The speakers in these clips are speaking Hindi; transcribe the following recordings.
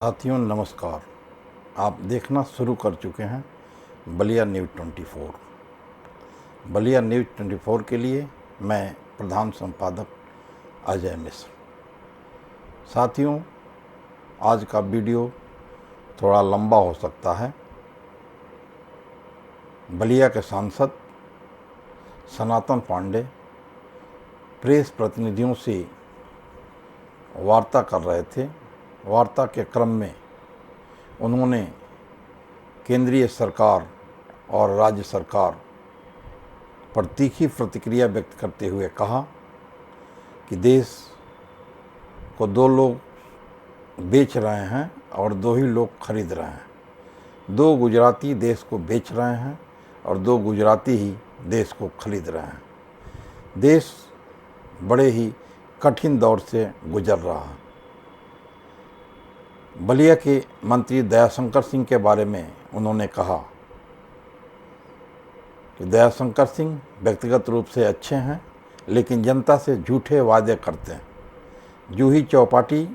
साथियों नमस्कार। आप देखना शुरू कर चुके हैं बलिया न्यूज़ 24। बलिया न्यूज़ 24 के लिए मैं प्रधान संपादक अजय मिश्र। साथियों, आज का वीडियो थोड़ा लंबा हो सकता है। बलिया के सांसद सनातन पांडे प्रेस प्रतिनिधियों से वार्ता कर रहे थे। वार्ता के क्रम में उन्होंने केंद्रीय सरकार और राज्य सरकार पर तीखी प्रतिक्रिया व्यक्त करते हुए कहा कि देश को दो लोग बेच रहे हैं और दो ही लोग खरीद रहे हैं। दो गुजराती देश को बेच रहे हैं और दो गुजराती ही देश को खरीद रहे हैं। देश बड़े ही कठिन दौर से गुजर रहा है। बलिया के मंत्री दयाशंकर सिंह के बारे में उन्होंने कहा कि दयाशंकर सिंह व्यक्तिगत रूप से अच्छे हैं, लेकिन जनता से झूठे वादे करते हैं। जूही चौपाटी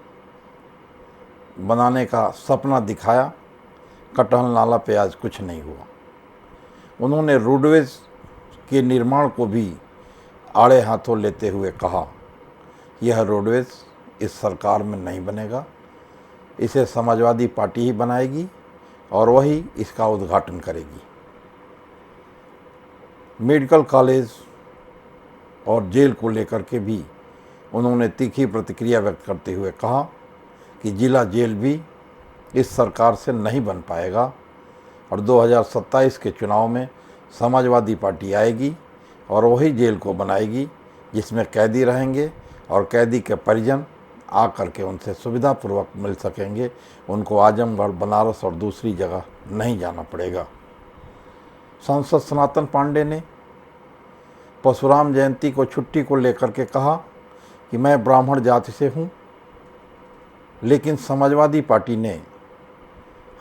बनाने का सपना दिखाया, कटहल नाला पे आज कुछ नहीं हुआ। उन्होंने रोडवेज के निर्माण को भी आड़े हाथों लेते हुए कहा, यह रोडवेज इस सरकार में नहीं बनेगा, इसे समाजवादी पार्टी ही बनाएगी और वही इसका उद्घाटन करेगी। मेडिकल कॉलेज और जेल को लेकर के भी उन्होंने तीखी प्रतिक्रिया व्यक्त करते हुए कहा कि जिला जेल भी इस सरकार से नहीं बन पाएगा और 2027 के चुनाव में समाजवादी पार्टी आएगी और वही जेल को बनाएगी जिसमें कैदी रहेंगे और कैदी के परिजन आकर के उनसे सुविधापूर्वक मिल सकेंगे। उनको आजमगढ़, बनारस और दूसरी जगह नहीं जाना पड़ेगा। सांसद सनातन पांडे ने परशुराम जयंती को छुट्टी को लेकर के कहा कि मैं ब्राह्मण जाति से हूँ, लेकिन समाजवादी पार्टी ने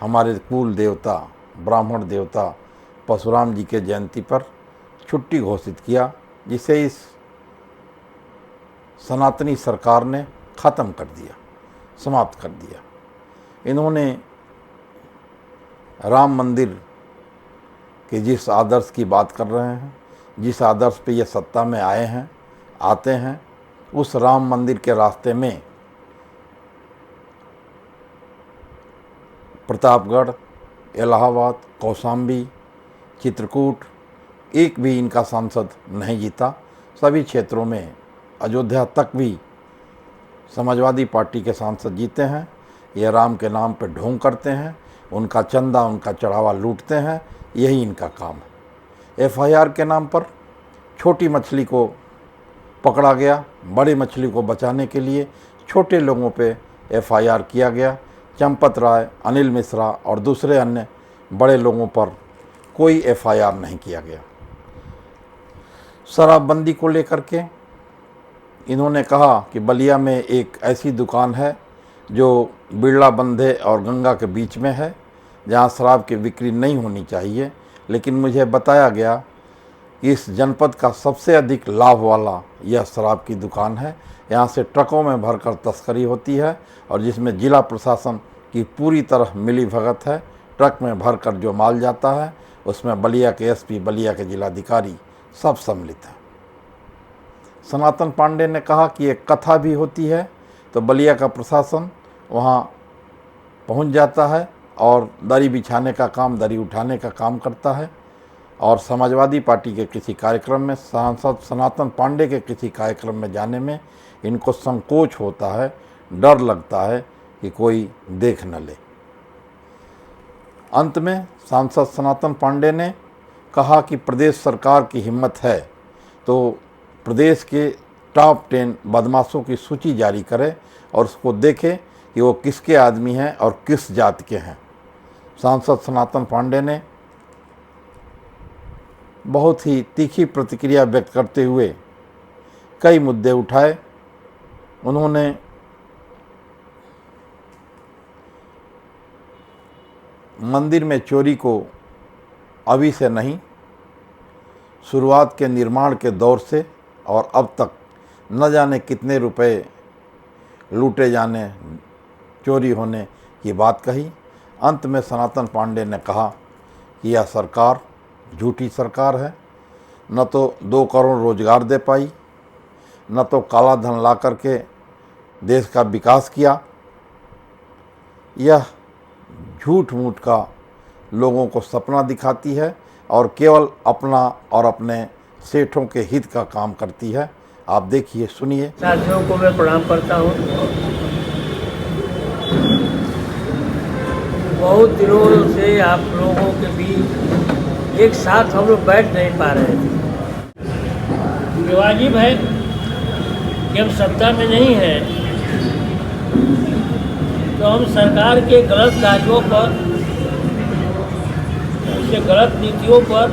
हमारे कुल देवता ब्राह्मण देवता परशुराम जी के जयंती पर छुट्टी घोषित किया, जिसे इस सनातनी सरकार ने ख़त्म कर दिया, समाप्त कर दिया। इन्होंने राम मंदिर के जिस आदर्श की बात कर रहे हैं, जिस आदर्श पे ये सत्ता में आते हैं, उस राम मंदिर के रास्ते में प्रतापगढ़, इलाहाबाद, कौशाम्बी, चित्रकूट एक भी इनका सांसद नहीं जीता। सभी क्षेत्रों में, अयोध्या तक भी समाजवादी पार्टी के सांसद जीते हैं। ये राम के नाम पर ढोंग करते हैं, उनका चंदा, उनका चढ़ावा लूटते हैं, यही इनका काम है। एफआईआर के नाम पर छोटी मछली को पकड़ा गया, बड़ी मछली को बचाने के लिए छोटे लोगों पे एफआईआर किया गया। चंपत राय, अनिल मिश्रा और दूसरे अन्य बड़े लोगों पर कोई एफआईआर नहीं किया गया। शराबबंदी को लेकर के इन्होंने कहा कि बलिया में एक ऐसी दुकान है जो बिरला बंधे और गंगा के बीच में है, जहां शराब की बिक्री नहीं होनी चाहिए, लेकिन मुझे बताया गया कि इस जनपद का सबसे अधिक लाभ वाला यह शराब की दुकान है। यहां से ट्रकों में भरकर तस्करी होती है और जिसमें जिला प्रशासन की पूरी तरह मिली भगत है। ट्रक में भरकर जो माल जाता है उसमें बलिया के एसपी, बलिया के जिलाधिकारी सब सम्मिलित हैं। सनातन पांडे ने कहा कि एक कथा भी होती है तो बलिया का प्रशासन वहां पहुंच जाता है और दरी बिछाने का काम, दरी उठाने का काम करता है। और समाजवादी पार्टी के किसी कार्यक्रम में, सांसद सनातन पांडे के किसी कार्यक्रम में जाने में इनको संकोच होता है, डर लगता है कि कोई देख न ले। अंत में सांसद सनातन पांडे ने कहा कि प्रदेश सरकार की हिम्मत है तो प्रदेश के टॉप 10 बदमाशों की सूची जारी करे और उसको देखे कि वो किसके आदमी हैं और किस जाति के हैं। सांसद सनातन पांडे ने बहुत ही तीखी प्रतिक्रिया व्यक्त करते हुए कई मुद्दे उठाए। उन्होंने मंदिर में चोरी को अभी से नहीं, शुरुआत के निर्माण के दौर से और अब तक न जाने कितने रुपए लूटे जाने, चोरी होने ये बात कही। अंत में सनातन पांडे ने कहा कि यह सरकार झूठी सरकार है, न तो 2 करोड़ रोजगार दे पाई, न तो काला धन ला करके देश का विकास किया। यह झूठ मूठ का लोगों को सपना दिखाती है और केवल अपना और अपने सेठों के हित का काम करती है। आप देखिए, सुनिए। साथियों को मैं प्रणाम करता हूँ। बहुत दिनों से आप लोगों के बीच एक साथ हम लोग बैठ नहीं पा रहे थे। ये वाजिब है कि हम सत्ता में नहीं हैं तो हम सरकार के गलत कार्यों पर, उसके गलत नीतियों पर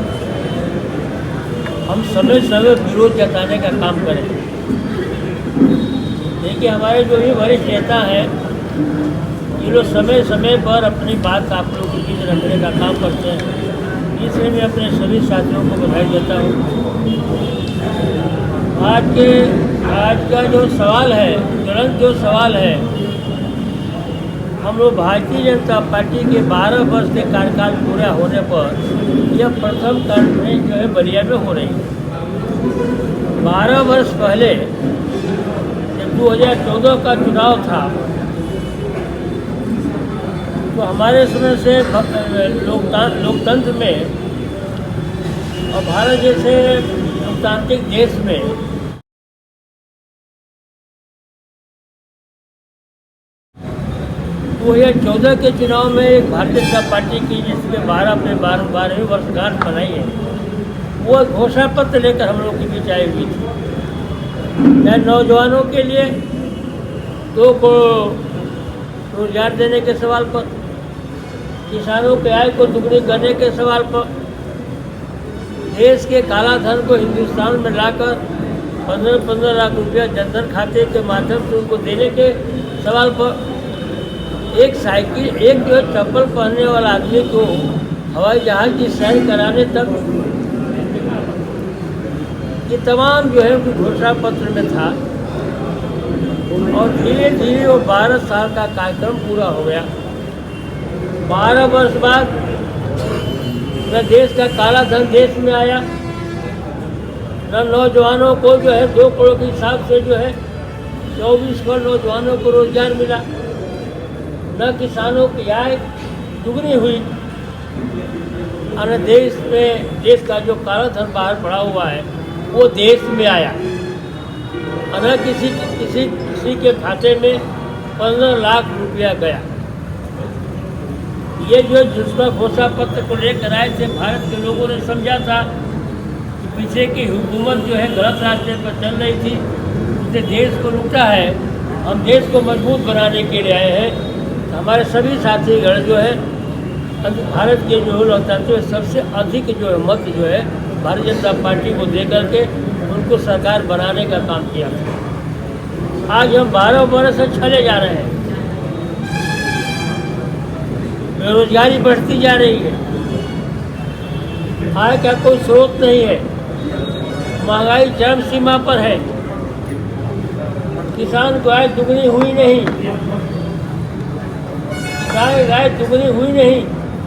हम समय समय विरोध जताने का काम करें। देखिए, हमारे जो भी वरिष्ठ नेता हैं, ये लोग समय समय पर अपनी बात आप लोगों के बीच रखने का काम करते हैं। इसलिए मैं अपने सभी साथियों को बधाई देता हूँ। आज का जो सवाल है, तुरंत जो सवाल है, हम लोग भारतीय जनता पार्टी के 12 वर्ष के कार्यकाल पूरा होने पर यह प्रथम कॉन्फ्रेंस जो है बलिया में हो रही है। 12 वर्ष पहले जब 2014 का चुनाव था तो हमारे समय से लोकतंत्र में और भारत जैसे लोकतांत्रिक देश में 2014 के चुनाव में एक भारतीय जनता पार्टी की, जिसमें 12वीं वर्षगांठ मनाई है, वो घोषणा पत्र लेकर हम लोग के बीच आई हुई थी। नौजवानों के लिए 2 करोड़ रोजगार देने के सवाल पर, किसानों के आय को दुगनी करने के सवाल पर, देश के काला धन को हिंदुस्तान में लाकर 15-15 लाख रुपया जनधन खाते के माध्यम से उनको देने के सवाल पर, एक जो है चप्पल पहनने वाला आदमी को हवाई जहाज की सैर कराने तक, ये तमाम जो है उनकी घोषणा पत्र में था। और धीरे धीरे वो 12 साल का कार्यक्रम पूरा हो गया। 12 वर्ष बाद न देश का काला धन देश में आया, न नौजवानों को जो है 2 करोड़ के हिसाब से जो है 24 करोड़ नौजवानों को रोजगार मिला, न किसानों की आय दुगनी हुई, और देश का जो काला धन बाहर पड़ा हुआ है वो देश में आया, और न किसी के खाते में 15 लाख रुपया गया। ये जो जिसका घोषणा पत्र को लेकर आए थे, भारत के लोगों ने समझा था कि पीछे की हुकूमत जो है गलत रास्ते पर चल रही थी, उसने देश को लूटा है। हम देश को मजबूत बनाने के लिए आए हैं। हमारे सभी साथीगण जो है भारत के जो लोकतंत्र में सबसे अधिक जो है मत जो है भारतीय जनता पार्टी को दे करके उनको सरकार बनाने का काम किया। आज हम 12 वर्ष से चले जा रहे हैं, बेरोजगारी बढ़ती जा रही है, आय का कोई स्रोत नहीं है, महंगाई चरम सीमा पर है, किसान को आय दुगनी हुई नहीं, गाय दुगनी हुई नहीं,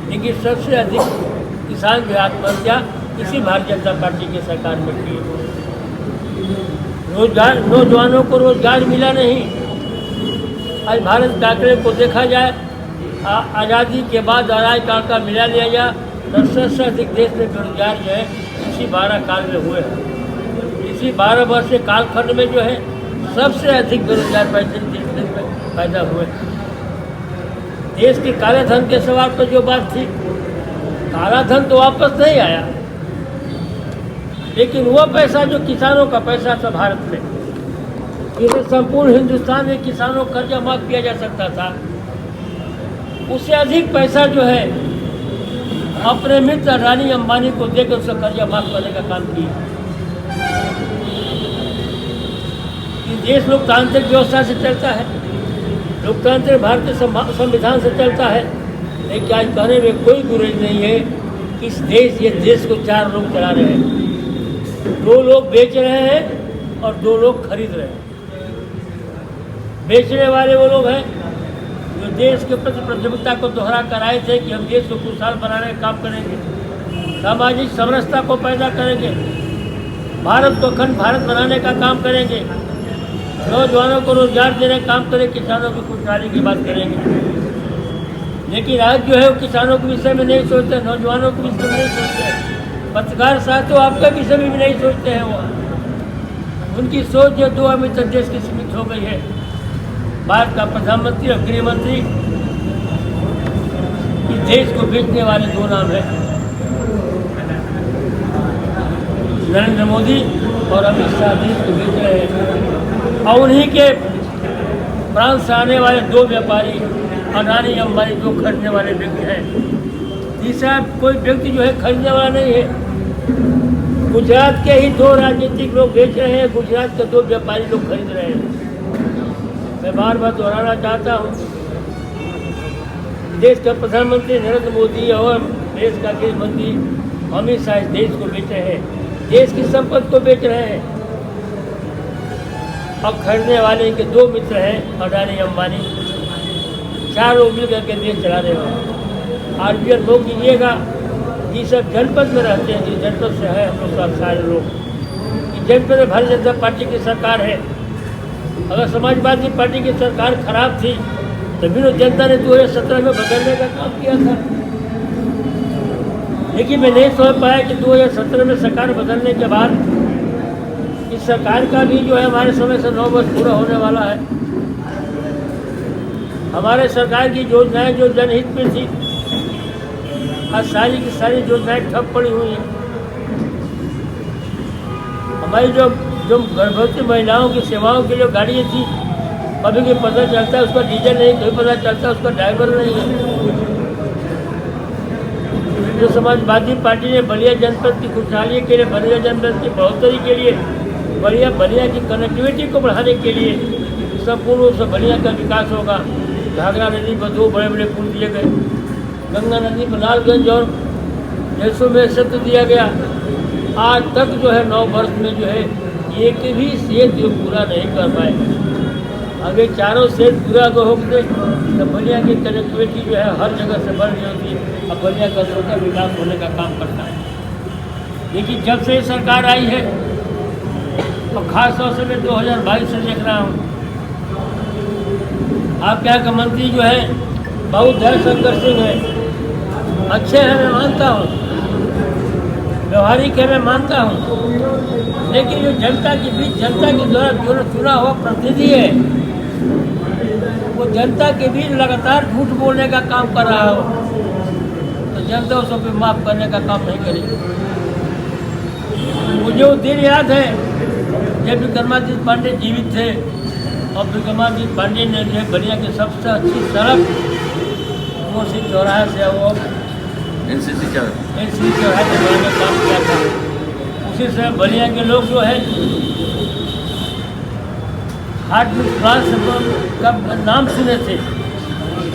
लेकिन सबसे अधिक किसान की आत्महत्या इसी भारतीय जनता पार्टी की सरकार में की। रोजगार, नौजवानों को रोजगार मिला नहीं। आज भारत का आंकड़े को देखा जाए, आज़ादी के बाद आय का मिला लिया जाए तो सबसे अधिक देश में बेरोजगार जो है इसी 12 काल में हुए हैं। इसी 12 वर्ष के कालखंड में जो है सबसे अधिक बेरोजगार पैदा हुए। देश के काले धन के सवाल पर जो बात थी, काला धन तो वापस नहीं आया, लेकिन वह पैसा जो किसानों का पैसा था भारत में, जिसे संपूर्ण हिंदुस्तान में किसानों का कर्जा माफ किया जा सकता था, उससे अधिक पैसा जो है अपने मित्र अडानी अंबानी को देकर उसका कर्जा माफ करने का काम किया। ये देश लोकतांत्रिक व्यवस्था से चलता है, लोकतंत्र भारतीय संविधान से चलता है, लेकिन आज कहने में कोई गुरेज नहीं है कि ये देश को 4 लोग चला रहे हैं। 2 लोग बेच रहे हैं और 2 लोग खरीद रहे हैं। बेचने वाले वो लोग हैं जो देश के प्रति प्रतिबद्धता को दोहरा कर आए थे कि हम देश को खुशहाल बनाने का काम करेंगे, सामाजिक समरसता को पैदा करेंगे, भारत को अखंड भारत बनाने का काम करेंगे, नौजवानों को रोजगार देने का काम करें, किसानों की खुशहाली की बात करेंगे। लेकिन आज जो है वो किसानों के विषय में नहीं सोचते, नौजवानों के विषय में नहीं सोचते, पत्रकार साथियों आपके विषय में भी नहीं सोचते हैं। वो उनकी सोच जो 2 अमित देश की सीमित हो गई है। भारत का प्रधानमंत्री और गृह मंत्री, इस देश को बेचने वाले 2 नाम हैं, नरेंद्र मोदी और अमित शाह देश को बेच रहे हैं। और उन्हीं के प्रांत से आने वाले 2 व्यापारी, अडानी अंबानी, जो खरीदने वाले व्यक्ति हैं। तीसरा कोई व्यक्ति जो है खरीदने वाला नहीं है। गुजरात के ही 2 राजनीतिक लोग बेच रहे हैं, गुजरात के 2 व्यापारी लोग खरीद रहे हैं। मैं बार बार दोहराना चाहता हूँ, देश का प्रधानमंत्री नरेंद्र मोदी और देश का गृह मंत्री अमित शाह इस देश को बेच रहे हैं, देश की संपत्ति को बेच रहे हैं। अब खरीदने वाले इनके 2 मित्र हैं, अडानी अंबानी, 4 लोग मिल करके देश चला रहे हैं। आरबीआई लोग कीजिएगा, ये सब जनपद में रहते हैं, जिस जनपद से है हम लोग सब सारे लोग, इस जनपद में भारतीय जनता पार्टी की सरकार है। अगर समाजवादी पार्टी की सरकार खराब थी तभी तो जनता ने 2017 में बदलने का काम किया था। लेकिन मैं नहीं समझ पाया कि 2017 में सरकार बदलने के बाद इस सरकार का भी जो है हमारे समय से 9 वर्ष पूरा होने वाला है। हमारे सरकार की योजनाएं जो जनहित में थी, आज सारी की सारी योजनाएं ठप पड़ी हुई हैं। हमारी जो गर्भवती महिलाओं की सेवाओं के लिए गाड़ियाँ थी, कभी भी पता चलता है उसका डीजल नहीं, कभी पता चलता है उसका ड्राइवर नहीं है। जो समाजवादी पार्टी ने बलिया जनपद की खुशहाली के लिए, बलिया जनपद की बढ़ोतरी के लिए, बलिया की कनेक्टिविटी को बढ़ाने के लिए संपूर्ण रूप से बलिया का विकास होगा। घाघरा नदी पर 2 बड़े बड़े पुल दिए गए, गंगा नदी पर लालगंज और जैसलमेर सेतु दिया गया। आज तक जो है 9 वर्ष में जो है एक भी सेतु पूरा नहीं कर पाए। अगर चारों सेतु पूरा हो गए तो बलिया की कनेक्टिविटी जो है हर जगह से बढ़ जाती है और बलिया का छोटा विकास होने का काम करता है। लेकिन जब से सरकार आई है और खास तौर से मैं 2022 से देख रहा हूँ, आपके यहाँ का मंत्री जो है बहुत दयाशंकर सिंह है, अच्छे हैं, मैं मानता हूँ, व्यवहारिक है, मैं मानता हूँ। लेकिन जो जनता के बीच, जनता के द्वारा जो चुना हुआ प्रतिनिधि है, वो जनता के बीच लगातार झूठ बोलने का काम कर रहा हो तो जनता उसको भी माफ़ करने का काम नहीं करेगी। मुझे वो दिन याद है जब विक्रमादित्य पांडे जीवित थे और विक्रमादित्य पांडे ने जो बलिया की सबसे अच्छी सड़क मोसी चौराहे से वो एनसीसी चौराहे के बारे में काम किया था। उसी से बलिया के लोग जो है हार्ट ट्रांस का नाम सुने थे।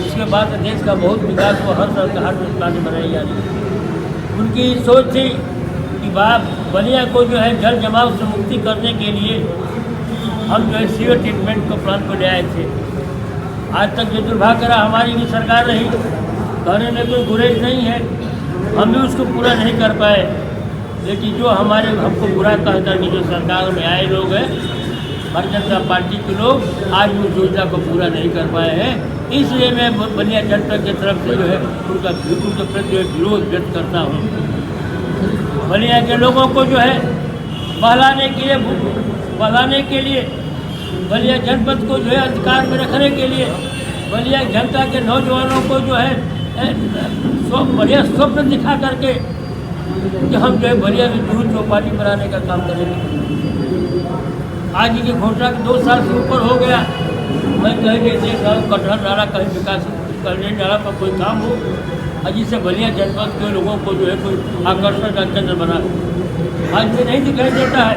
उसके बाद देश का बहुत विकास हुआ, हर साल का हार्ट प्लांट बनाई जा रही है। उनकी सोच थी कि बलिया को जो है जल जमाव से मुक्ति करने के लिए हम जो है सीवर ट्रीटमेंट को प्लांट को ले आए थे। आज तक जो दुर्भाग्य रहा, हमारी भी सरकार रही, कहने में कोई गुरेज नहीं है, हम भी उसको पूरा नहीं कर पाए। लेकिन जो हमारे हमको बुरा कह करके जो सरकार में आए लोग हैं, भारतीय जनता पार्टी के लोग, आज उस योजना को पूरा नहीं कर पाए हैं। इसलिए मैं बलिया जनपद की तरफ से जो है उनके प्रति जो है विरोध व्यक्त करता हूँ। बलिया के लोगों को जो है बहलाने के लिए बलिया जनपद को जो है अधिकार में रखने के लिए, बलिया जनता के नौजवानों को जो है बढ़िया स्वप्न दिखा करके कि हम जो है बलिया में दूध चौपाटी बनाने का काम करेंगे। आज की घोषणा 2 साल से ऊपर हो गया, मैं कहीं नहीं देख रहा हूँ कटहर नाला कहीं विकास करने नाला पर कोई काम हो, और जिससे बलिया जनपद के लोगों को जो है कोई आकर्षण का केंद्र बना आज में नहीं दिखाई देता है।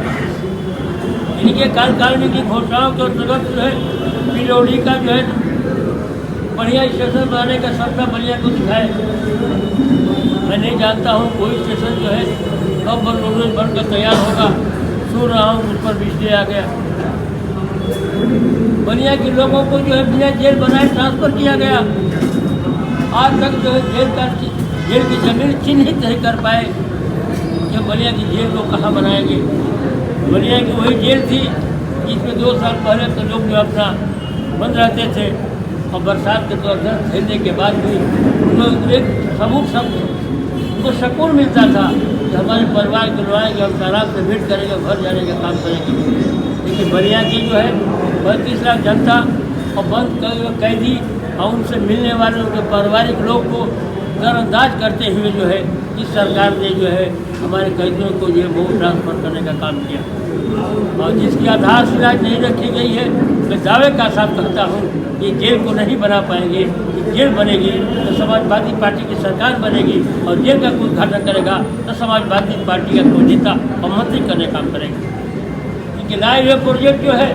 इनके कार्यकारिणी की घोषणाओं के अंतर्गत जो है बिलौड़ी का जो है बढ़िया स्टेशन बनाने का सपना बलिया को दिखाए। मैं नहीं जानता हूँ कोई स्टेशन जो है कब बनकर तैयार होगा, सुन रहा हूँ उस पर बिजली आ गया। बलिया के लोगों को जो है बिना जेल बनाए ट्रांसफ़र किया गया। आज तक जो है जेल की ज़मीन चिन्हित नहीं कर पाए कि बलिया की जेल को कहाँ बनाएंगे। बलिया की वही जेल थी जिसमें 2 साल पहले तो लोग जो अपना बंद रहते थे और बरसात के दौर दर्द झेलने के बाद भी उनको एक उनको सुकून मिलता था कि हमारे परिवार को लड़ाएंगे, हम आराम से भेंट करेंगे, घर जाने का काम करेंगे। लेकिन बलिया की जो है 35 लाख जनता और बंद कैदी और उनसे मिलने वाले उनके पारिवारिक लोग को नज़रअंदाज करते हुए जो है इस सरकार ने जो है हमारे कैदियों को जो है वो ट्रांसफ़र करने का काम किया। और जिसकी आधारशिला नहीं रखी गई है, मैं दावे का साथ कहता हूँ कि जेल को नहीं बना पाएंगे। जेल बनेगी तो समाजवादी पार्टी की सरकार बनेगी और जेल का कोई उद्घाटन करेगा तो समाजवादी पार्टी का कोई नेता और मंत्री करने काम करेगा। क्योंकि नया प्रोजेक्ट जो है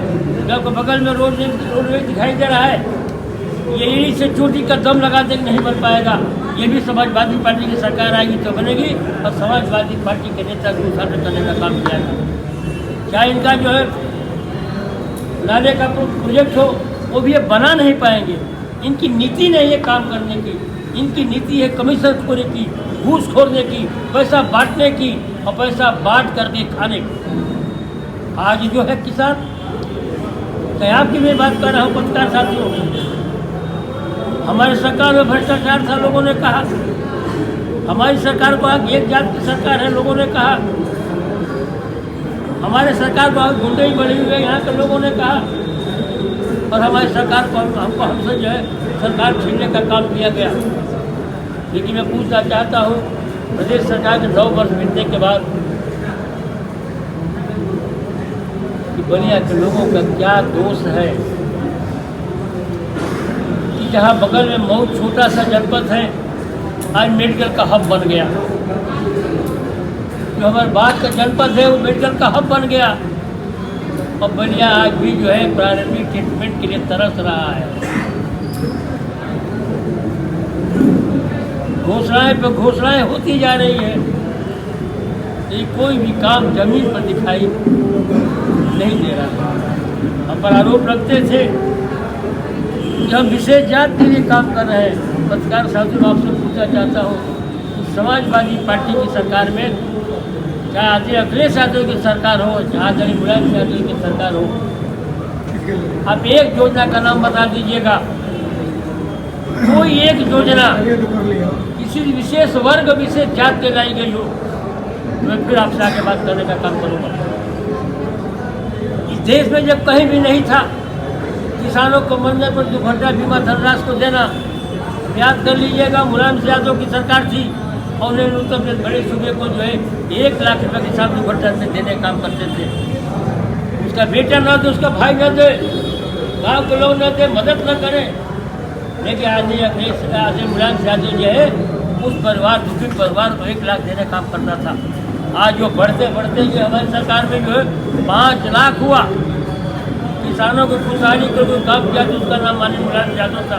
गाँव के बगल में रोडवेज दिखाई दे रहा है, ये ईड़ी से चोटी का दम लगा दे नहीं बन पाएगा। ये भी समाजवादी पार्टी की सरकार आएगी तो बनेगी और समाजवादी पार्टी के नेता को उद्घाटन करने का काम किया जाएगा। क्या इनका जो है नाले का प्रोजेक्ट हो वो भी ये बना नहीं पाएंगे। इनकी नीति नहीं है काम करने की, इनकी नीति है कमीशन खोने की, घूस खोरने की, पैसा बांटने की और पैसा बांट करके खाने की। आज जो है किसान, क्या आपकी मैं बात कर रहा हूँ पत्रकार साथियों, हमारे सरकार में भ्रष्टाचार था, लोगों ने कहा। हमारी सरकार को आज एक जात की सरकार है, लोगों ने कहा। हमारे सरकार को आज गुंडे ही बढ़ी हुई है, यहाँ के लोगों ने कहा। और हमारी सरकार को हमसे जो है सरकार छीनने का काम किया गया। लेकिन मैं पूछना चाहता हूँ, प्रदेश सरकार के 9 वर्ष बीतने के बाद कि बलिया के लोगों का क्या दोष है कि जहाँ बगल में बहुत छोटा सा जनपद है आज मेडिकल का हब बन गया। जो हमारे बात का जनपद है वो मेडिकल का हब बन गया और बलिया आज भी जो है प्रारंभिक ट्रीटमेंट के लिए तरस रहा है। घोषणाएं पर घोषणाएं होती जा रही है, ये कोई भी काम जमीन पर दिखाई नहीं दे रहा। हम पर आरोप लगते थे कि हम विशेष जात के लिए काम कर रहे हैं। पत्रकार साथियों, आपसे पूछना चाहता हूँ, समाजवादी पार्टी की सरकार में चाहे आदि अखिलेश यादव की सरकार हो, चाहे आदि मुलायम यादव की सरकार हो, आप एक योजना का नाम बता दीजिएगा, कोई एक योजना किसी विशेष वर्ग विशेष जात के लाई गई हो, तो मैं फिर आपसे आगे बात करने का काम करूँगा। इस देश में जब कहीं भी नहीं था किसानों को मरने पर दुर्घटना बीमा धनराशि को देना, याद कर लीजिएगा, मुलायम यादव की सरकार थी और उन्हें उत्तर प्रदेश बड़े सूबे को जो है 1 लाख रुपये के साथ दुर्घटना से देने का काम करते थे। उसका बेटा न दे, उसका भाई न दे, गाँव के लोग न दे, मदद न करें, लेकिन आज मुलायम यादव जो है उस परिवार, दुखी परिवार को 1 लाख देने का काम करना था। आज जो बढ़ते बढ़ते जो हमारी सरकार में जो है 5 लाख हुआ। किसानों को खुशहाली को कोई काम किया तो उसका नाम माननीय मुलायम यादव था।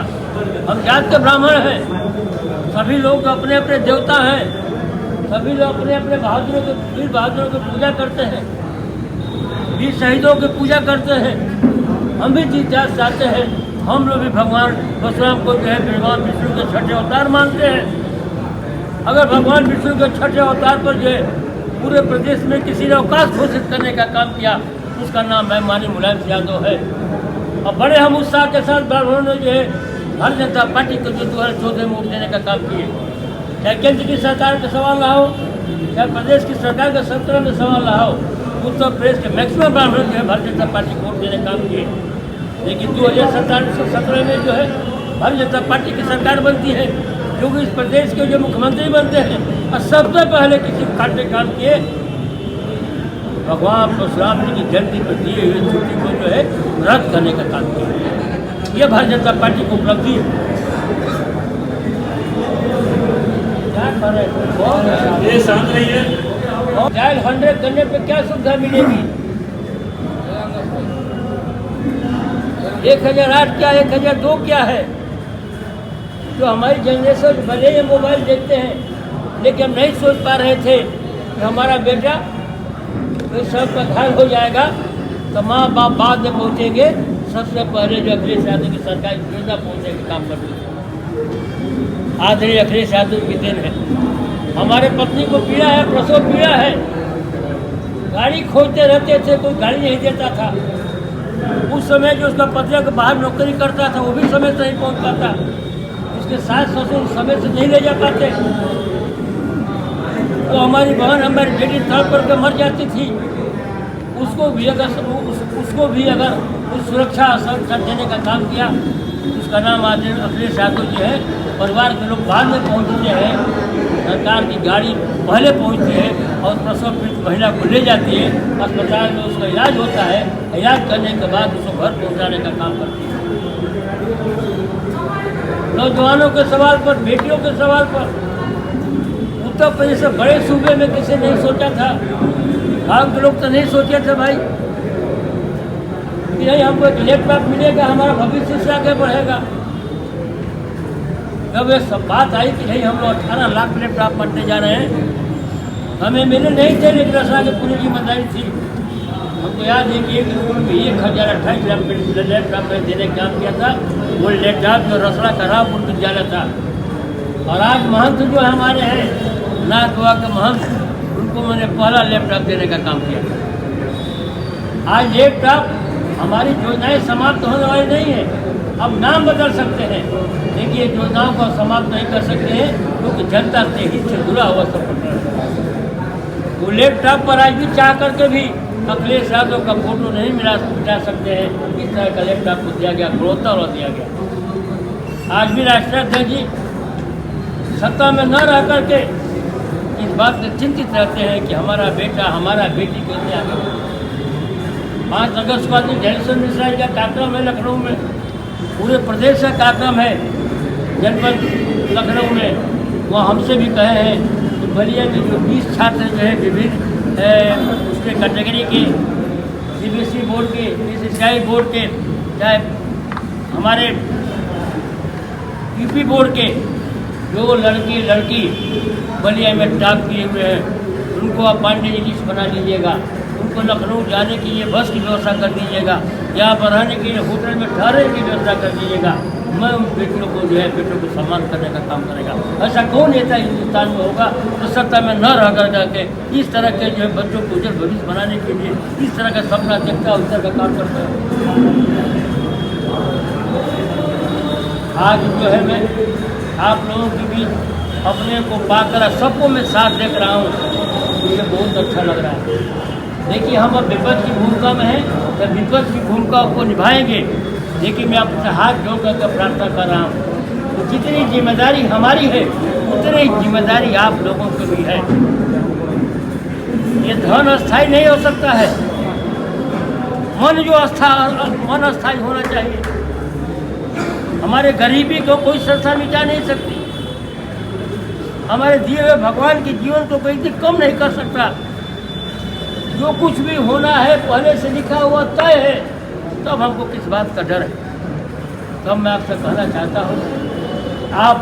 हम जात के ब्राह्मण हैं, सभी लोग अपने अपने देवता हैं, सभी लोग अपने अपने बहादुरों के, वीर बहादुरों की पूजा करते हैं, वीर शहीदों की पूजा करते हैं। हम भी जीत जात चाहते हैं, हम लोग भी भगवान परशुराम को जो है भगवान विष्णु के 6ठे अवतार मानते हैं। अगर भगवान विष्णु के 6ठे अवतार पर जो है पूरे प्रदेश में किसी ने अवकाश घोषित करने का काम किया, उसका नाम है माननीय मुलायम यादव है। और बड़े हम उत्साह के साथ ब्राह्मणों ने जो है भारतीय जनता पार्टी को जो 2014 में वोट देने का काम किए। चाहे केंद्र की सरकार का सवाल रहा हो, चाहे प्रदेश की सरकार का 17 में सवाल रहा हो, उत्तर प्रदेश के मैक्सिमम ब्राह्मण जो है भारतीय जनता पार्टी को वोट देने का काम किए। लेकिन 2017 में जो है भारतीय जनता पार्टी की सरकार बनती है, क्योंकि इस प्रदेश के जो मुख्यमंत्री बनते हैं और सबसे पहले किसी खाते काम किए भगवान परशुराम जी की जयंती पर दिए हुए छुट्टी को जो है रद्द करने का काम किया। यह भारतीय जनता पार्टी को उपलब्धि है। ये शांत रहिए। डायल 100 करने पे क्या सुविधा मिलेगी? 1008 क्या 1002 क्या है? जो हमारी जनरेशन भले ही मोबाइल देखते हैं, लेकिन हम नहीं सोच पा रहे थे कि हमारा बेटा कोई सब का घायल हो जाएगा तो माँ बाप बाद में पहुँचेंगे, सबसे पहले जो अखिलेश यादव की सरकार योजना पहुँचने का काम करती है। आदरणीय अखिलेश यादव की दिन है। हमारे पत्नी को पीड़ा है, प्रसव पीड़ा है, गाड़ी खोजते रहते थे, कोई गाड़ी नहीं देता था। उस समय जो उसका पति को बाहर नौकरी करता था वो भी समय से नहीं पहुंच पाता, उसके सास ससुर समय से नहीं ले जा पाते। तो हमारी बहन, हमारी बेटी तड़प कर के मर जाती थी। उसको भी अगर उस सुरक्षा देने का काम किया। उसका नाम आज अखिलेश यादव जी है। परिवार के लोग बाद में पहुँचते हैं, सरकार की गाड़ी पहले पहुँचती है और प्रसव पीड़ित महिला को ले जाती है, अस्पताल में उसका इलाज होता है। इलाज करने के बाद उसको घर पहुँचाने का काम करती है। नौजवानों के सवाल पर, बेटियों के सवाल पर उत्तर प्रदेश से बड़े सूबे में किसी नहीं सोचा था। गाँव के लोग तो नहीं सोचे थे भाई कि नहीं हमको एक लैपटॉप मिलेगा, हमारा भविष्य से आगे बढ़ेगा। जब ये सब बात आई कि नहीं हम लोग 18 लाख लैपटॉप बनने जा रहे हैं, हमें मिले नहीं थे, लेकिन रसड़ा की पूरी जिम्मेदारी थी। हमको याद है कि 1028 लैपटॉप में देने का काम किया था। वो लैपटॉप जो रसड़ा का रामपुर विद्यालय था। और आज महंत जो हमारे हैं, नाथ गोवा के महंत, उनको मैंने पहला लैपटॉप देने का काम किया था। आज लैपटॉप हमारी योजनाएं समाप्त होने वाली नहीं है। अब नाम बदल सकते हैं, लेकिन ये योजनाओं को समाप्त नहीं कर सकते हैं, क्योंकि जनता से हित से जुड़ा हुआ सब वो लैपटॉप पर आज भी चाह करके भी अखिलेश यादव का फोटो नहीं मिटा सकते हैं। इस तरह का लैपटॉप को दिया गया, गुणवत्ता दिया गया। आज भी राष्ट्राध्यक्ष जी सत्ता में न रह करके इस बात से चिंतित रहते हैं कि हमारा बेटा, हमारा बेटी कैसे आगे। 5 अगस्त को आदमी जयसन मिश्रा जी का कार्यक्रम है लखनऊ में, पूरे प्रदेश का कार्यक्रम है जनपद लखनऊ में। वहाँ हमसे भी कहे हैं कि बलिया के जो 20 छात्र जो है विभिन्न उसके कैटेगरी के, CBSE बोर्ड के, SSI बोर्ड के, चाहे हमारे UP बोर्ड के, जो लड़की बलिया में टॉप किए हुए हैं, उनको आप पांडे जी लिस्ट बना लीजिएगा। उनको लखनऊ जाने के लिए बस की व्यवस्था कर दीजिएगा, यहाँ पर रहने के लिए होटल में ठहरने की व्यवस्था कर दीजिएगा। मैं उन बेटियों को जो है बेटों को सम्मान करने का काम करेगा। ऐसा कौन नेता हिंदुस्तान में होगा जो सत्ता में न रह कर जाके इस तरह के जो है बच्चों को उज्जवल भविष्य बनाने के लिए इस तरह का सपना देखता है, उस तरह का काम करता है। आज जो है मैं आप लोगों के बीच अपने को पाकर सबको मैं साथ देख रहा हूँ, मुझे बहुत अच्छा लग रहा है। देखिए हम अब विपक्ष की भूमिका में हैं, तो विपक्ष की भूमिका को निभाएंगे, लेकिन मैं आपसे हाथ जोड़ करके प्रार्थना कर रहा हूँ। तो जितनी जिम्मेदारी हमारी है उतनी जिम्मेदारी आप लोगों की भी है। ये धन अस्थायी नहीं हो सकता है, मन अस्थायी होना चाहिए। हमारे गरीबी को कोई संस्था मिटा नहीं सकती, हमारे दिए हुए भगवान के जीवन को कोई भी कम नहीं कर सकता। जो कुछ भी होना है पहले से लिखा हुआ तय है, तब हमको किस बात का डर है। तब मैं आपसे कहना चाहता हूँ, आप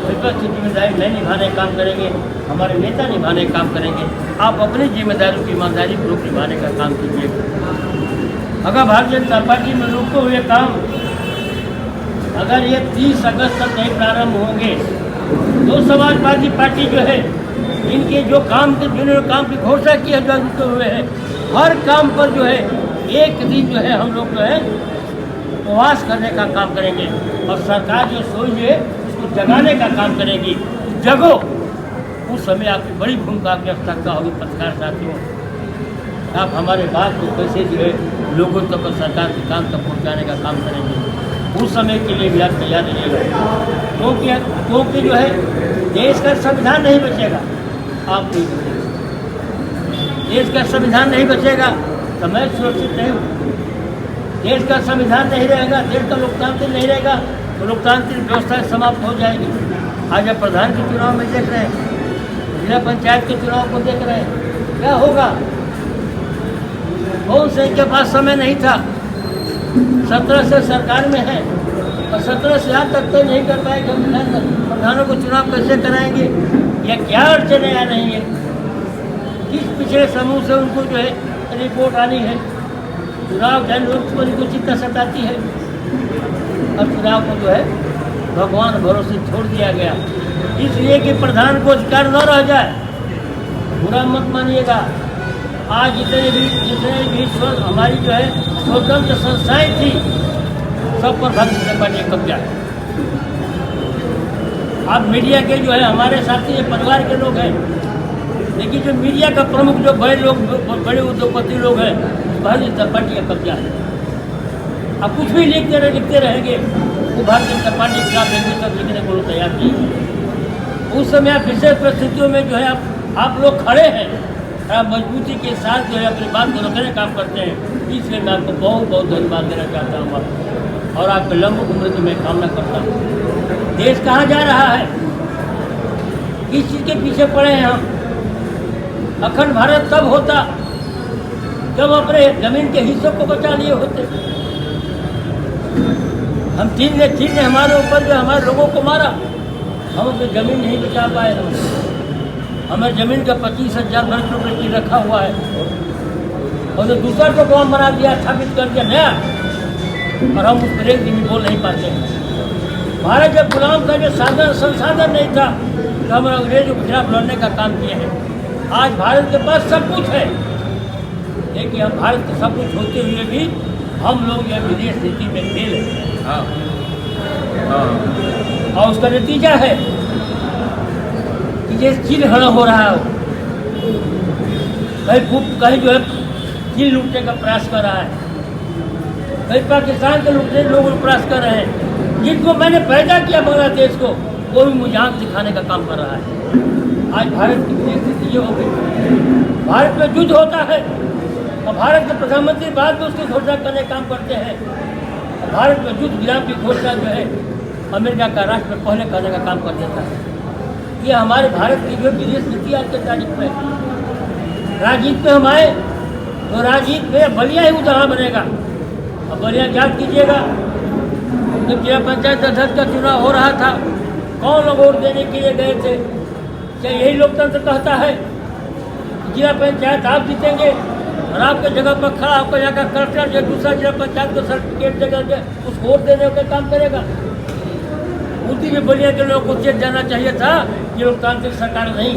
विपक्ष की जिम्मेदारी नहीं निभाने का काम करेंगे, हमारे नेता निभाने का काम करेंगे। आप अपनी जिम्मेदारी की ईमानदारी पूर्वक निभाने का काम कीजिए। अगर भारतीय जनता पार्टी में रुके हुए काम अगर ये 30 अगस्त तक नहीं प्रारंभ होंगे, तो समाजवादी पार्टी जो है इनके जो काम के जिन्होंने काम की घोषणा की है, जो रुके हुए हैं, हर काम पर जो है एक दिन जो है हम लोग जो है उपवास करने का काम करेंगे। और सरकार जो सोई है उसको जगाने का काम करेगी। जगो, उस समय आपकी बड़ी भूमिका की आवश्यकता होगी। पत्रकार साथियों, आप हमारे बात को कैसे जो है लोगों तक तो सरकार के काम तक पहुँचाने का काम करेंगे, उस समय के लिए भी आप तैयार रहिएगा। क्योंकि जो है देश का संविधान नहीं बचेगा, आप नहीं बचेगा। देश का संविधान नहीं बचेगा तो मैं सुरक्षित नहीं हूँ। देश का संविधान नहीं रहेगा, देश का लोकतांत्रिक नहीं रहेगा, तो लोकतांत्रिक व्यवस्था समाप्त हो जाएगी। आज आप प्रधान के चुनाव में देख रहे हैं, जिला पंचायत के चुनाव को देख रहे हैं, क्या होगा। बहुत से इनके पास समय नहीं था, 17 से सरकार में है और 17 से आज तक तो नहीं कर पाए कि प्रधानों को चुनाव कैसे कराएंगे, या क्या अड़चने आ रही है, किस पिछड़े समूह से उनको जो है रिपोर्ट आनी है। चुनाव के लोग को चिंता सताती है और चुनाव को जो है भगवान भरोसे छोड़ दिया गया, इसलिए कि प्रधान को अधिकार न रह जाए। बुरा मत मानिएगा, आज जितने भी हमारी जो है स्वतंत्र संस्थाएं थी, सब पर भारतीय जनता पार्टी कब्जा है। आप मीडिया के जो है हमारे साथी परिवार के लोग हैं, लेकिन जो मीडिया का प्रमुख जो बड़े उद्योगपति लोग हैं, भारतीय जनता पार्टी का कब्जा है। आप कुछ भी लिखते रहेंगे, वो भारतीय जनता पार्टी के खिलाफ सब लिखने को तैयार नहीं। उस समय आप विशेष परिस्थितियों में जो है आप लोग खड़े हैं, आप मजबूती के साथ जो है अपनी बात को रखने का काम करते हैं, इसलिए मैं आपको बहुत बहुत धन्यवाद देना चाहता हूँ और आपके लंबी उम्र की मैं कामना करता हूँ। देश कहाँ जा रहा है, किस चीज़ के पीछे पड़े हैं हम? अखंड भारत तब होता जब अपने जमीन के हिस्सों को बचा लिए होते। हम चीन ने हमारे ऊपर जो हमारे लोगों को मारा, हम अपनी ज़मीन नहीं बचा पाए। हमें ज़मीन का 25,000 वर्ग रुपये की रखा हुआ है और जो दूसरा को गुलाम बना दिया, स्थापित कर दिया नया, और हम उस पर एक दिन भी बोल नहीं पाते हैं। भारत जब गुलाम था, जो संसाधन नहीं था, तो हम अंग्रेजों के खिलाफ लड़ने का काम किए हैं। आज भारत के पास सब कुछ है, लेकिन हम भारत के सब कुछ होते हुए भी हम लोग यह विदेश नीति में फेल हैं। और उसका नतीजा है कि ये चीन हड़ा हो रहा है, कहीं जो है चीन लूटने का प्रयास कर रहा है, कहीं पाकिस्तान के लूटने लोग प्रयास कर रहे हैं। जिनको मैंने पैदा किया बांग्लादेश को, वो भी मुझे आँख दिखाने का काम कर रहा है। आज भारत की स्थिति ये हो गई, भारत में युद्ध होता है और भारत के प्रधानमंत्री बाद में उसकी घोषणा करने का काम करते हैं। भारत में युद्ध विराम की घोषणा जो है अमेरिका का राष्ट्र में पहले करने का काम कर देता है। ये हमारे भारत की जो विदेश नीति आज के तारीख में, राजनीति में हम आए तो राजनीति में बलिया ही उदाहरण बनेगा। अब बलिया याद कीजिएगा, जब जिला पंचायत अध्यक्ष का चुनाव हो रहा था, कौन लोग वोट देने के लिए गए थे? क्या यही लोकतंत्र कहता है? जिला पंचायत आप जीतेंगे और आपके जगह पर खड़ा आपको यहाँ का कलेक्टर जो दूसरा जिला पंचायत को सर्टिफिकेट देकर के उसको वोट देने का काम करेगा? उसी में बलिया के लोगों को चेत जाना चाहिए था कि लोकतांत्रिक सरकार नहीं।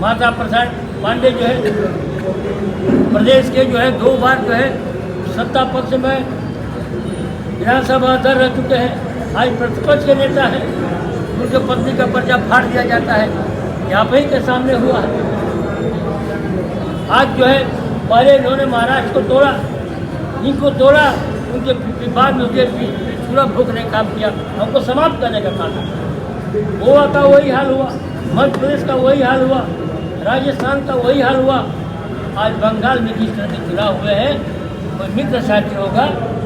माता प्रसाद पांडे जो है प्रदेश के जो है 2 बार जो है सत्ता पक्ष में विधानसभा अध्यक्ष रह चुके हैं, आज प्रतिपक्ष के नेता हैं। उनके पत्नी का पर्चा फाड़ दिया जाता है, यहाँ पे ही के सामने हुआ है। आज जो है पहले इन्होंने महाराष्ट्र को तोड़ा, इनको तोड़ा, उनके बाद में उनके पूरा भूखने का काम किया, हमको समाप्त करने का काम किया। गोवा का वही हाल हुआ, मध्य प्रदेश का वही हाल हुआ, राजस्थान का वही हाल हुआ। आज बंगाल में जिस तरह के चुनाव हुए हैं, कोई मित्र साथी होगा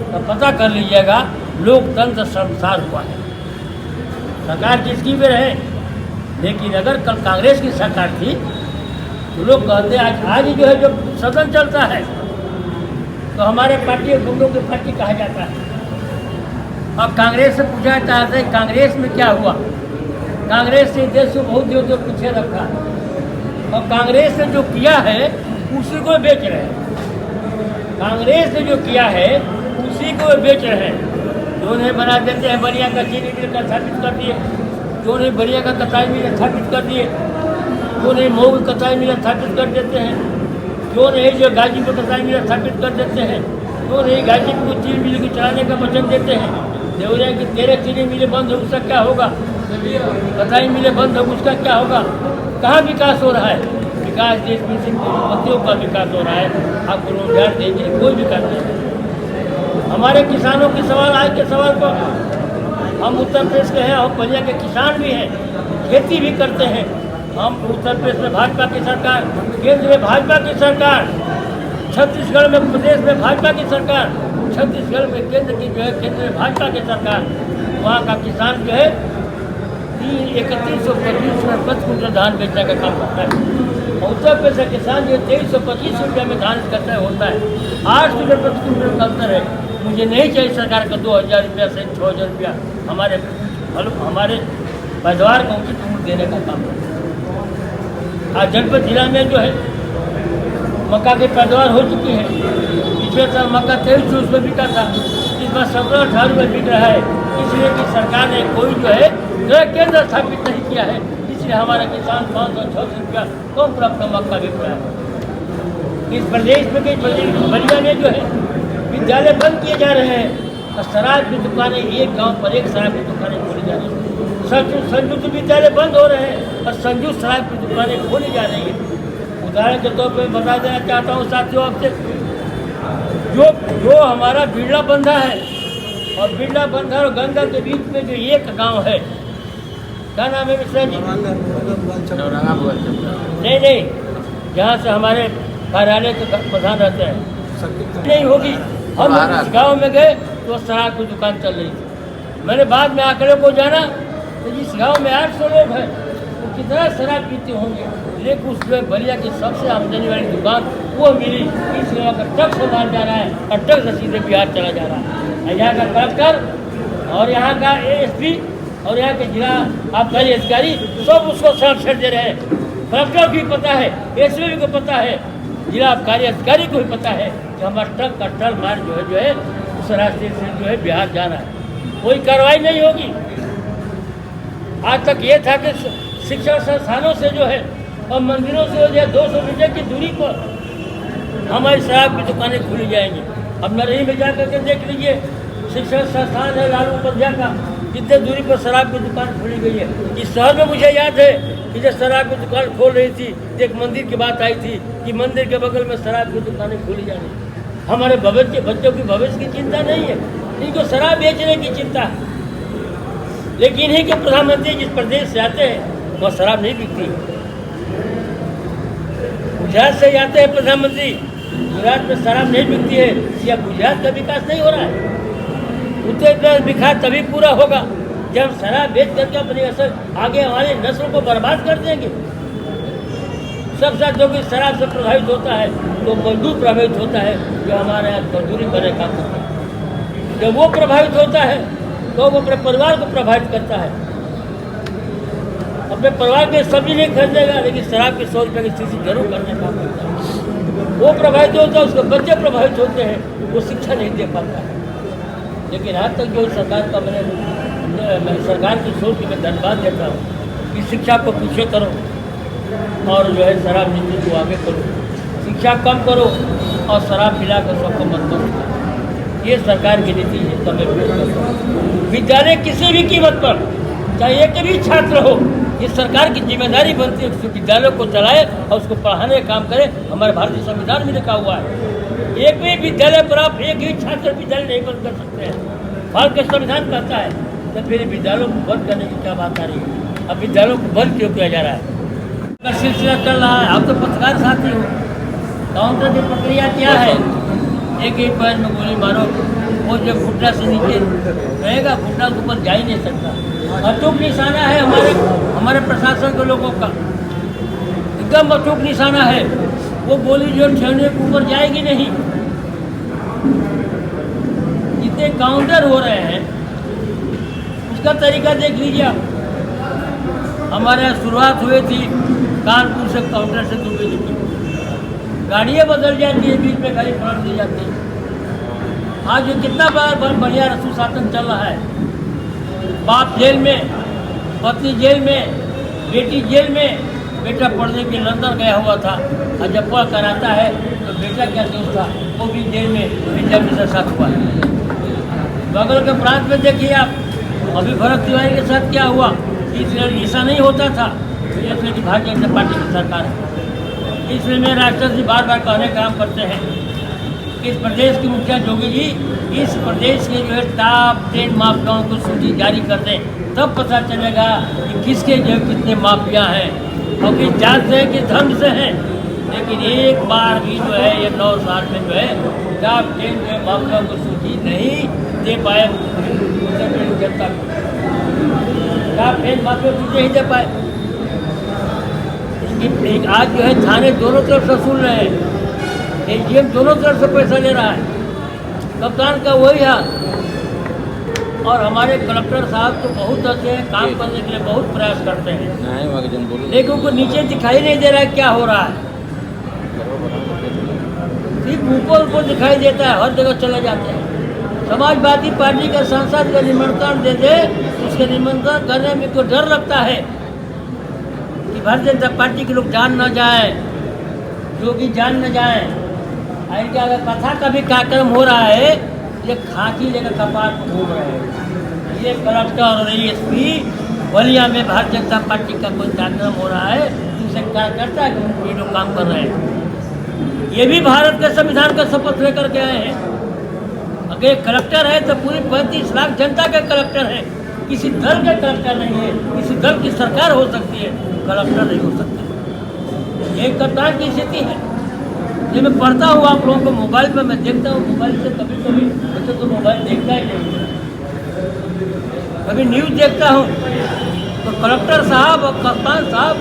तो पता कर लीजिएगा, लोकतंत्र संसार हुआ है। सरकार जिसकी भी रहे, लेकिन अगर कल कांग्रेस की सरकार थी तो लोग कहते आज जो है जो सदन चलता है तो हमारे पार्टी गुंडों की पार्टी कहा जाता है। अब कांग्रेस से पूछा चाहते हैं कांग्रेस में क्या हुआ? कांग्रेस ने देश को बहुत देर तक पीछे रखा और कांग्रेस ने जो किया है उसी को बेच रहे हैं। कांग्रेस ने जो किया है उसी को बेच रहे हैं। जो नहीं बना देते हैं बलिया का चीनी मिल का स्थापित कर दिए, जो नहीं बलिया का कताई मिल स्थापित कर दिए, जो नहीं मऊ की कताई मिल स्थापित कर देते हैं, जो नहीं जो गाजीपुर कताई मिल स्थापित कर देते हैं, जो नहीं गाजीपुर को चीनी मिल को चलाने का वचन देते हैं। देवरिया की 13 चीनी मिलें बंद हो, उसका क्या होगा? कताई मिलें बंद हो, उसका क्या होगा? कहाँ विकास हो रहा है? विकास देश में सिर्फ उद्योगपतियों का विकास हो रहा है। आपको रोजगार देने के लिए कोई विकास नहीं। हमारे किसानों के सवाल, आज के सवाल पर हम उत्तर प्रदेश के हैं, हम बलिया के किसान भी हैं, खेती भी करते हैं। हम उत्तर प्रदेश में भाजपा की सरकार, केंद्र में भाजपा की सरकार, छत्तीसगढ़ में प्रदेश में भाजपा की सरकार, छत्तीसगढ़ में केंद्र की जो है केंद्र में भाजपा की सरकार। वहाँ का किसान जो है 3125 में 5 कुंटल धान बेचने का काम करता है। उत्तर प्रदेश का किसान जो 2325 रुपये में धान करता है होता है। 8 रुपये प्रति कुंटल का अंतर है। मुझे नहीं चाहिए सरकार का 2000 रुपया से 6000 रुपया हमारे पैदावार को उचित मूल्य देने का काम करता है। आज जनपद जिला में जो है मक्का की पैदावार हो चुकी है। पिछले साल मक्का 2300 रुपये बिका था, इस बार 17-18 रुपये बिक रहा है। इसलिए कि सरकार ने कोई जो है क्रय केंद्र स्थापित नहीं किया है, इसलिए हमारा किसान 500-600 रुपया कम प्राप्त का मक्का बिक रहा है। इस प्रदेश में कई बलिया में जो है विद्यालय बंद किए जा रहे हैं और शराब की दुकानें, एक गांव पर एक शराब की दुकानें खोली जा रही हैं। संयुक्त विद्यालय बंद हो रहे हैं और संयुक्त शराब की दुकानें खोली जा रही हैं। उदाहरण के तौर पर बता देना चाहता हूँ साथियों आपसे, जो हमारा बिरला बंधा है और बिरला बंधा और गंगा के बीच में जो एक गांव है, क्या नाम है मिश्रा जी? नहीं, जहाँ से हमारे कार्यालय के प्रधान रहते हैं, नहीं होगी। हम उस गाँव में गए तो शराब की दुकान चल रही थी। मैंने बाद में आंकड़े को जाना तो जिस गांव में 800 लोग हैं वो कितना शराब पीते होंगे, लेकिन उसमें बलिया की सबसे आमदनी वाली दुकान वो मिली। इसलिए अगर ट्रक से माल जा रहा है और ट्रक से सीधे बिहार चला जा रहा है। यहाँ का कलेक्टर और यहाँ का ASP और यहाँ के जिला आबकारी अधिकारी सब उसको संरक्षण दे रहे हैं। कलेक्टर को भी पता है, ASP को पता है, जिला आबकारी अधिकारी को भी पता है कि हमारा ट्रक का ट्रल माल जो है उस रास्ते से जो है बिहार जाना है। कोई कार्रवाई नहीं होगी। आज तक ये था कि शिक्षा संस्थानों से जो है और मंदिरों से जो है 200 मीटर की दूरी पर हमारी शराब की दुकानें खुली जाएंगी। अब नरही में जा करके देख लीजिए, शिक्षा संस्थान है लालू उपाध्याय का, कितने दूरी पर शराब की दुकान खुली गई है। इस शहर में मुझे याद है कि जब शराब की दुकान खोल रही थी तो एक मंदिर की बात आई थी कि मंदिर के बगल में शराब की दुकानें खुली जा रही। हमारे भविष्य बच्चों की भविष्य की चिंता नहीं है, इनको शराब बेचने की चिंता है। लेकिन इन्हीं के प्रधानमंत्री जिस प्रदेश से आते हैं वह शराब नहीं बिकती। गुजरात से आते हैं प्रधानमंत्री, गुजरात में शराब नहीं बिकती है, या गुजरात का विकास नहीं हो रहा है। उत्तर प्रदेश विकास तभी पूरा होगा जब शराब बेच करके अपने असर आगे हमारी नस्ल को बर्बाद कर देंगे। सबसे जो भी शराब से प्रभावित होता है तो मजदूर प्रभावित होता है, जो हमारे यहाँ मजदूरी करने काम करता है। जब वो प्रभावित होता है तो वो अपने परिवार को प्रभावित करता है। अपने परिवार के सब्जी नहीं खरीदेगा, लेकिन शराब के 100 रुपये की शीशी जरूर करने का करता है। वो प्रभावित होता है, उसके बच्चे प्रभावित होते हैं, वो शिक्षा नहीं दे पाता है। लेकिन आज तक जो सरकार का मैं सरकार की सोच की मैं धन्यवाद देता हूँ कि शिक्षा को पीछे करो और जो है शराब नीति को आगे करो, शिक्षा कम करो और शराब पिलाकर सबको मत करो। ये सरकार की नीति है। तो मैं विद्यालय किसी भी कीमत पर, चाहे एक भी छात्र हो, ये सरकार की जिम्मेदारी बनती है कि विद्यालय को चलाए और उसको पढ़ाने का काम करे। हमारे भारतीय संविधान में लिखा हुआ है एक भी विद्यालय पर आप एक ही छात्र विद्यालय नहीं बंद कर सकते हैं। भारत का संविधान कहता है, तो फिर विद्यालयों को बंद करने की क्या बात आ रही है? अब विद्यालयों को बंद क्यों किया जा रहा है? सिलसिला चल रहा है। आप तो पत्रकार साथी हो, काउंटर की प्रक्रिया क्या है? एक ही पैर में गोली मारो, वो जो घुटना से नीचे रहेगा, घुटना के ऊपर जा ही नहीं सकता। अचूक निशाना है हमारे प्रशासन के लोगों का, एकदम अचूक निशाना है। वो गोली जो ठेहने के ऊपर जाएगी नहीं। जितने काउंटर हो रहे हैं उसका तरीका देख लीजिए आप। हमारे यहाँ शुरुआत हुई थी कानपुर से काउंटर से दुबई की, गाड़ियाँ बदल जाती है, बीच में गाड़ी पलट दी जाती है। आज ये कितना बार बढ़िया सुशासन चल रहा है। बाप जेल में, पत्नी जेल में, बेटी जेल में। बेटा पढ़ने के लंदन गया हुआ था और जब पढ़ कर आता है तो बेटा क्या दोस्त था वो भी जेल में विद्या के साथ हुआ है। बगल के प्रांत में देखिए आप, अभी भरत तिवारी के साथ क्या हुआ। इसलिए ऐसा नहीं होता था, इसलिए कि भारतीय जनता पार्टी की सरकार है। इसलिए मेरे राष्ट्रपति जी बार बार कहने का काम करते हैं कि इस प्रदेश के मुखिया जोगी जी इस प्रदेश के जो है टॉप 10 माफियाओं को सूची जारी कर दें, तब पता चलेगा कि किसके जो कितने माफिया हैं और किस जात से हैं, किस धर्म से हैं। लेकिन एक बार भी जो है ये 9 साल में जो है टॉप 10 जो है माफियाओं को सूची नहीं दे पाए जनता को। टॉप 10 माफिया सूची नहीं दे पाए। आज जो है थाने दोनों तरफ से सुन रहे हैं, AGM दोनों तरफ से पैसा ले रहा है, कप्तान का वही हाल। और हमारे कलेक्टर साहब तो बहुत अच्छे हैं, काम करने के लिए बहुत प्रयास करते हैं, लेकिन उनको नीचे दिखाई नहीं दे रहा है क्या हो रहा है। सिर्फ ऊपर दिखाई देता है, हर जगह चले जाते हैं। समाजवादी पार्टी के सांसद को निमंत्रण दे दे, उसके निमंत्रण करने में तो डर लगता है कि भारतीय जनता पार्टी के लोग जान न जाए, योगी जान न जाए। इनका अगर कथा का भी कार्यक्रम हो रहा है, ये खाकी लेकर कपाट में घूम रहे हैं। ये कलेक्टर और एसपी बलिया में भारतीय जनता पार्टी का कोई कार्यक्रम हो रहा है, जिनसे कार्यकर्ता ये लोग काम कर रहे हैं। ये भी भारत के संविधान का शपथ लेकर के आए हैं। अगर कलेक्टर है तो पूरी 35 लाख जनता के कलेक्टर है, किसी दल के कलेक्टर नहीं है। किसी दल की सरकार हो सकती है, कलेक्टर नहीं हो सकती। ये कप्तान की स्थिति है। ये मैं पढ़ता हूँ आप लोगों को मोबाइल पर, मैं देखता हूँ मोबाइल से कभी कभी, वैसे तो मोबाइल देखता ही नहीं, कभी न्यूज़ देखता हूँ तो कलेक्टर साहब और कप्तान साहब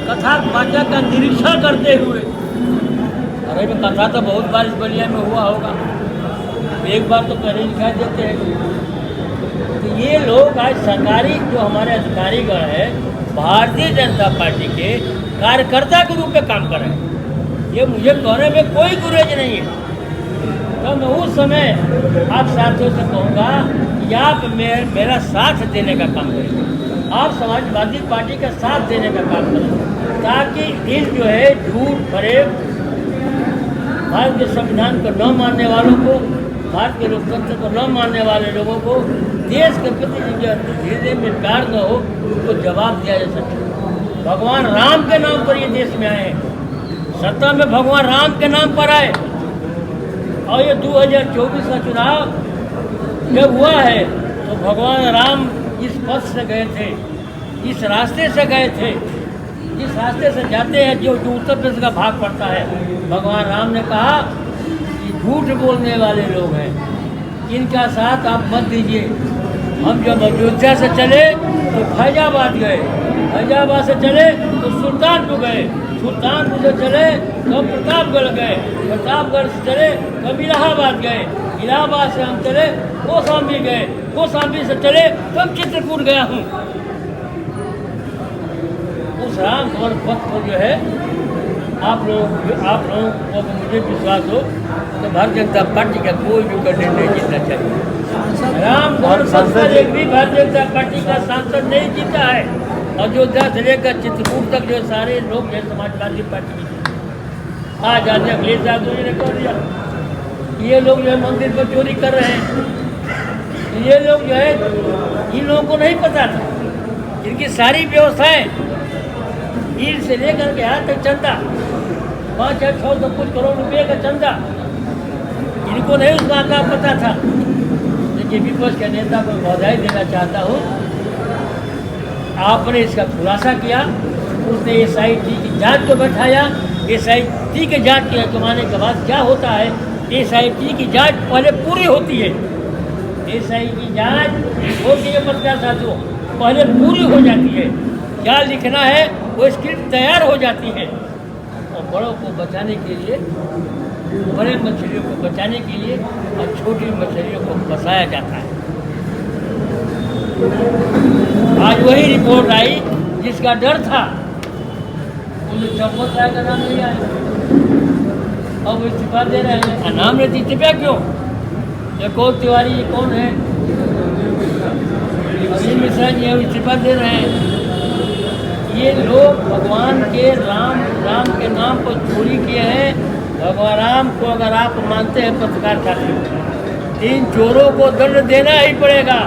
कथा वाचा का निरीक्षण करते हुए, अरे में कथा तो बहुत बार इस बलिया में हुआ होगा, एक बार तो पहले दिखाई देते हैं। तो ये लोग आज सरकारी जो हमारे अधिकारीगण है, भारतीय जनता पार्टी के कार्यकर्ता के रूप में काम कर रहे हैं। ये मुझे कहने में कोई गुरेज नहीं है। तो मैं उस समय आप साथियों से कहूँगा कि आप मेरा साथ देने का काम करें, आप समाजवादी पार्टी का साथ देने का काम करें, ताकि इन जो है झूठ फरेब भारत के संविधान को न मानने वालों को, भारत के लोकतंत्र को न मानने वाले लोगों को देश के प्रति धीरे में प्यार न हो, उसको जवाब दिया जा सके। भगवान राम के नाम पर ये देश में आए हैं, सत्ता में भगवान राम के नाम पर आए। और ये 2024 का चुनाव जब हुआ है तो भगवान राम इस पथ से गए थे, इस रास्ते से गए थे, जिस रास्ते से जाते हैं जो उत्तर प्रदेश का भाग पड़ता है। भगवान राम ने कहा कि झूठ बोलने वाले लोग हैं, इनका साथ आप मत दीजिए। हम जब अयोध्या से चले तो फैजाबाद गए, फैजाबाद से चले तो सुल्तानपुर गए, सुल्तानपुर से चले तो प्रतापगढ़ गए, प्रतापगढ़ से चले तो इलाहाबाद गए, इलाहाबाद से हम चले कौशाम्बी गए, कौशाम्बी से चले तो हम चित्रकूट गया हूँ। उस राम और पथ को जो है आप लोगों को मुझे विश्वास हो तो भारतीय जनता पार्टी का कोई भी कैंडिडेट नहीं जीतना चाहिए। राम और सांसद एक भी भारतीय जनता पार्टी का सांसद नहीं जीता है। अयोध्या से लेकर चित्रकूट तक जो सारे लोग हैं समाजवादी पार्टी की। आज अखिलेश यादव जी ने कह दिया ये लोग जो है मंदिर पर चोरी कर रहे हैं। ये लोग जो है, इन लोगों को नहीं पता था, इनकी सारी व्यवस्थाएं ईद से लेकर के यहाँ तक चंदा 500-600 कुछ करोड़ रुपए का चंदा, इनको नहीं उस बात का पता था। लेकिन विपक्ष के नेता को बधाई देना चाहता हूँ, आपने इसका खुलासा किया, उसने SIT की जांच को बैठाया। SIT के जांच के जमाने के बाद क्या होता है, SIT की जांच पहले पूरी होती है। SIT की जांच होती है पत्रकार साथियों, पहले पूरी हो जाती है, क्या लिखना है वो स्क्रिप्ट तैयार हो जाती है। और बड़ों को बचाने के लिए, बड़े मछलियों को बचाने के लिए और छोटी मछलियों को फंसाया जाता है। आज वही रिपोर्ट आई जिसका डर था, मुझे चौपत राय का नाम नहीं आया, अब वो इस्तीफा दे रहे हैं। नाम लेते इस्तीफा क्यों? ये कौन तिवारी, ये कौन है? असीम मिश्रा जी है, इस्तीफा दे रहे हैं। ये लोग भगवान के राम के नाम पर चोरी किए हैं। भगवान राम को अगर आप मानते हैं पत्रकार साथियों, इन चोरों को दंड देना ही पड़ेगा।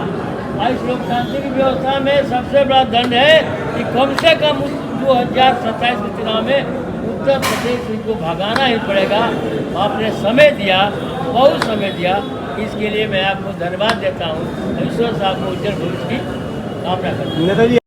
इस लोकतांत्रिक व्यवस्था में सबसे बड़ा दंड है कि कम से कम 2027 के चुनाव में उत्तर प्रदेश को भगाना ही पड़ेगा। आपने समय दिया, बहुत समय दिया, इसके लिए मैं आपको धन्यवाद देता हूँ। ईश्वर साहब को उज्जवल भविष्य की कामना करता हूँ।